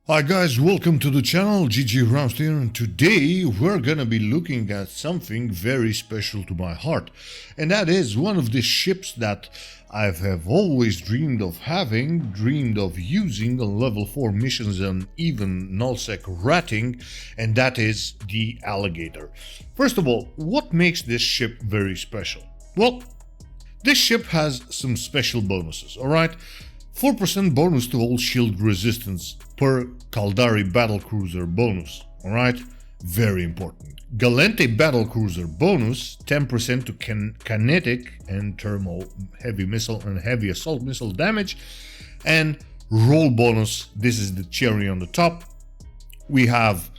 Hi guys, welcome to the channel, GGRamst here, and today we're gonna be looking at something very special to my heart, and that is one of the ships that I have always dreamed of having, dreamed of using on level 4 missions and even nullsec ratting, and that is the Alligator. First of all, what makes this ship very special? Well, this ship has some special bonuses, alright? 4% bonus to all shield resistance per Caldari battlecruiser bonus, alright? Very important. Galente battlecruiser bonus, 10% to kinetic and thermal heavy missile and heavy assault missile damage. And roll bonus, this is the cherry on the top. We have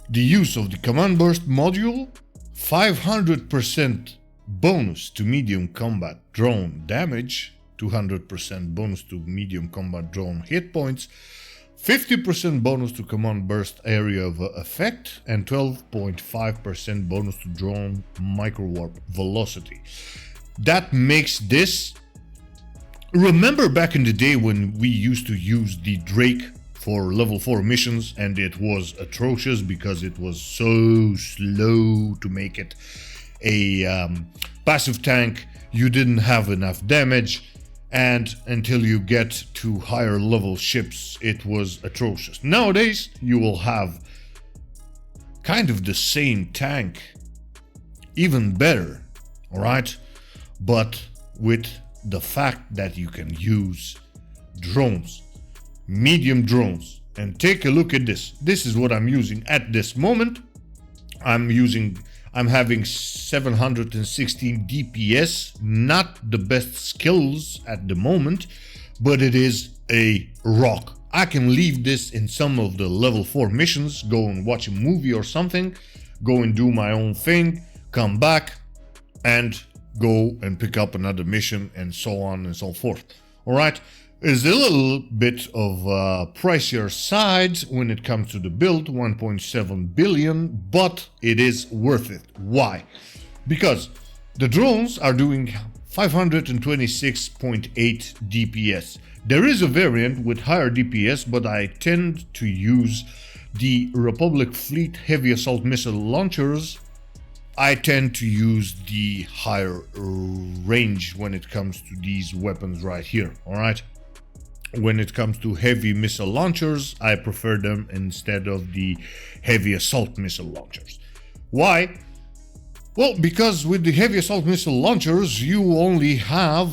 the use of the command burst module, 500% bonus to medium combat drone damage, 200% bonus to medium combat drone hit points, 50% bonus to command burst area of effect, and 12.5% bonus to drone microwarp velocity. That makes this... Remember back in the day when we used to use the Drake for level 4 missions and it was atrocious because it was so slow to make it a passive tank, you didn't have enough damage, and until you get to higher level ships it was atrocious. Nowadays you will have kind of the same tank, even better, alright, but with the fact that you can use drones, medium drones. And take a look at this. This is what I'm using at this moment. I'm having 716 DPS, not the best skills at the moment, but it is a rock. I can leave this in some of the level 4 missions, go and watch a movie or something, go and do my own thing, come back and go and pick up another mission and so on and so forth. Alright, it's a little bit of pricier side when it comes to the build, 1.7 billion, but it is worth it. Why? Because the drones are doing 526.8 DPS. There is a variant with higher DPS, but I tend to use the Republic Fleet Heavy Assault Missile Launchers. I tend to use the higher range when it comes to these weapons right here, alright? When it comes to heavy missile launchers, I prefer them instead of the heavy assault missile launchers. Why? Well, because with the heavy assault missile launchers, you only have,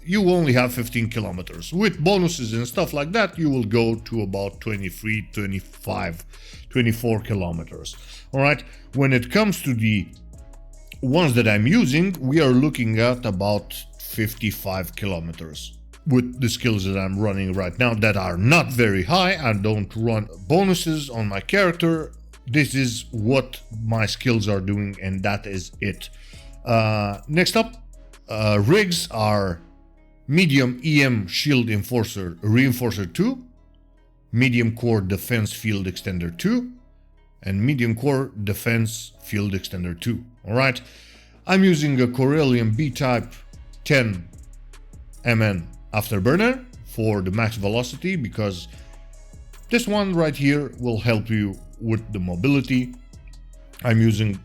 you only have 15 kilometers. With bonuses and stuff like that, you will go to about 23, 25, 24 kilometers. Alright, when it comes to the ones that I'm using, we are looking at about 55 kilometers. With the skills that I'm running right now that are not very high, I don't run bonuses on my character. This is what my skills are doing and that is it. Next up, rigs are medium EM shield enforcer reinforcer 2, medium core defense field extender 2, and medium core defense field extender 2. Alright, I'm using a Corellium B-type 10 MN afterburner for the max velocity because this one right here will help you with the mobility. I'm using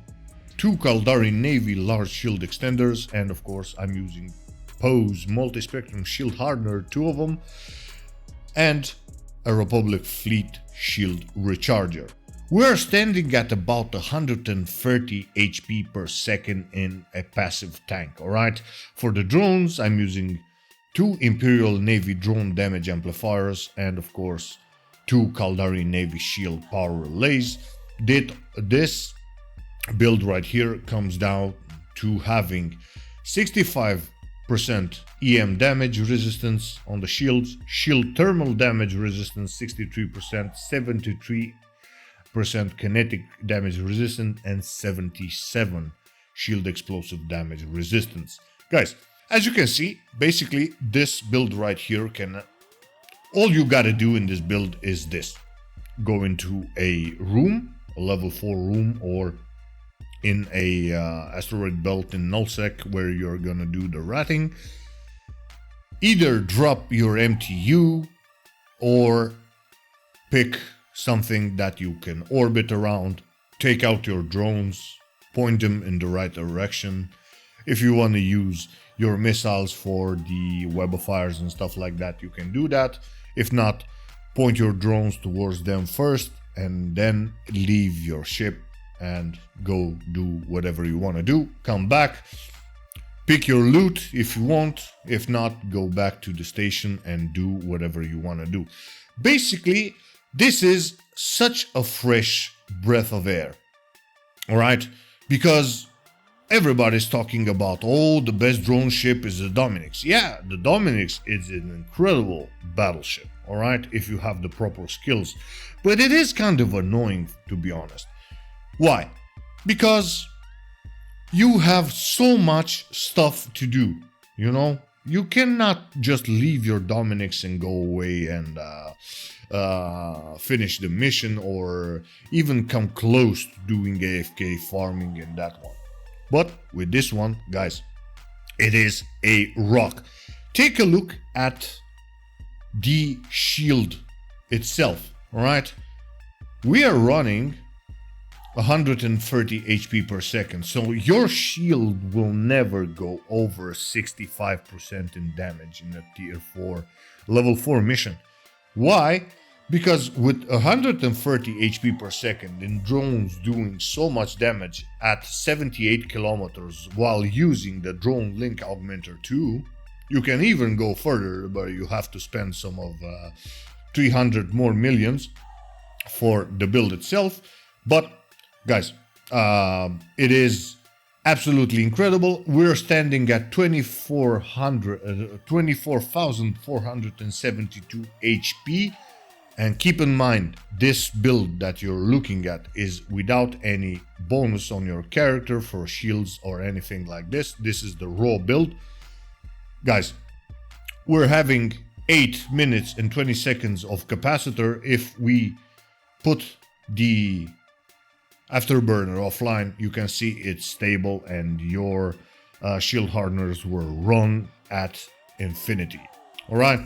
2 Caldari Navy large shield extenders, and of course I'm using Pose multi-spectrum shield hardener, 2 of them, and a Republic Fleet shield recharger. We're standing at about 130 HP per second in a passive tank, alright? For the drones, I'm using 2 Imperial Navy drone damage amplifiers and of course 2 Caldari Navy shield power relays. This build right here comes down to having 65% EM damage resistance on the shields, shield thermal damage resistance 63%, 73% kinetic damage resistance, and 77 shield explosive damage resistance. Guys, as you can see, basically this build right here all you gotta do in this build is this. Go into a room, a level 4 room, or in a asteroid belt in nullsec where you're gonna do the ratting. Either drop your MTU or pick something that you can orbit around, take out your drones, point them in the right direction. If you want to use your missiles for the web of fires and stuff like that, you can do that. If not, point your drones towards them first and then leave your ship and go do whatever you want to do. Come back, pick your loot if you want. If not, go back to the station and do whatever you want to do. Basically, this is such a fresh breath of air. Alright? Because everybody's talking about, oh, the best drone ship is the Dominix. Yeah, the Dominix is an incredible battleship, alright, if you have the proper skills. But it is kind of annoying, to be honest. Why? Because you have so much stuff to do, you know? You cannot just leave your Dominix and go away and finish the mission or even come close to doing AFK farming in that one. But with this one, guys, it is a rock. Take a look at the shield itself, alright? We are running 130 HP per second, so your shield will never go over 65% in damage in a tier 4, level 4 mission. Why? Because with 130 HP per second and drones doing so much damage at 78 kilometers while using the drone link augmenter 2, you can even go further, but you have to spend some of 300 more millions for the build itself. But guys, it is absolutely incredible. We're standing at 24,472 HP. And keep in mind, this build that you're looking at is without any bonus on your character for shields or anything like this. This is the raw build. Guys, we're having 8 minutes and 20 seconds of capacitor. If we put the afterburner offline, you can see it's stable and your shield hardeners will run at infinity. Alright,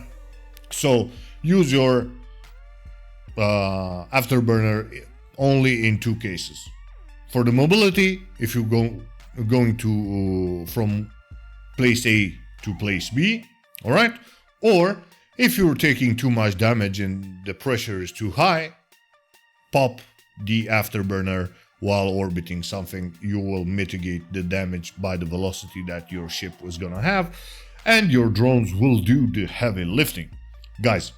so use your afterburner only in 2 cases. For the mobility, if you're going to from place A to place B, alright? Or if you're taking too much damage and the pressure is too high, pop the afterburner while orbiting something. You will mitigate the damage by the velocity that your ship was gonna have, and your drones will do the heavy lifting. Guys,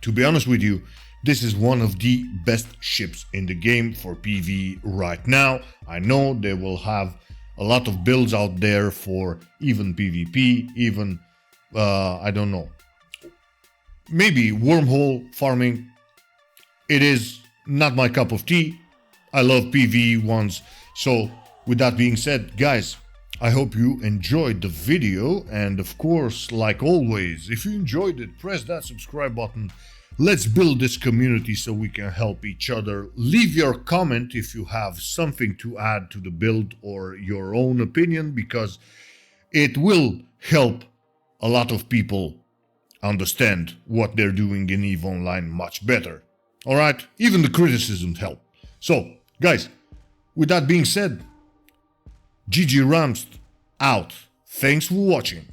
to be honest with you, this is one of the best ships in the game for PvE right now. I know they will have a lot of builds out there for even PvP, even, I don't know, maybe wormhole farming. It is not my cup of tea. I love PvE ones. So with that being said, guys, I hope you enjoyed the video. And of course, like always, if you enjoyed it, press that subscribe button. Let's build this community so we can help each other. Leave your comment if you have something to add to the build or your own opinion, because it will help a lot of people understand what they're doing in EVE Online much better. Alright, even the criticisms help. So, guys, with that being said, GGRamst out. Thanks for watching.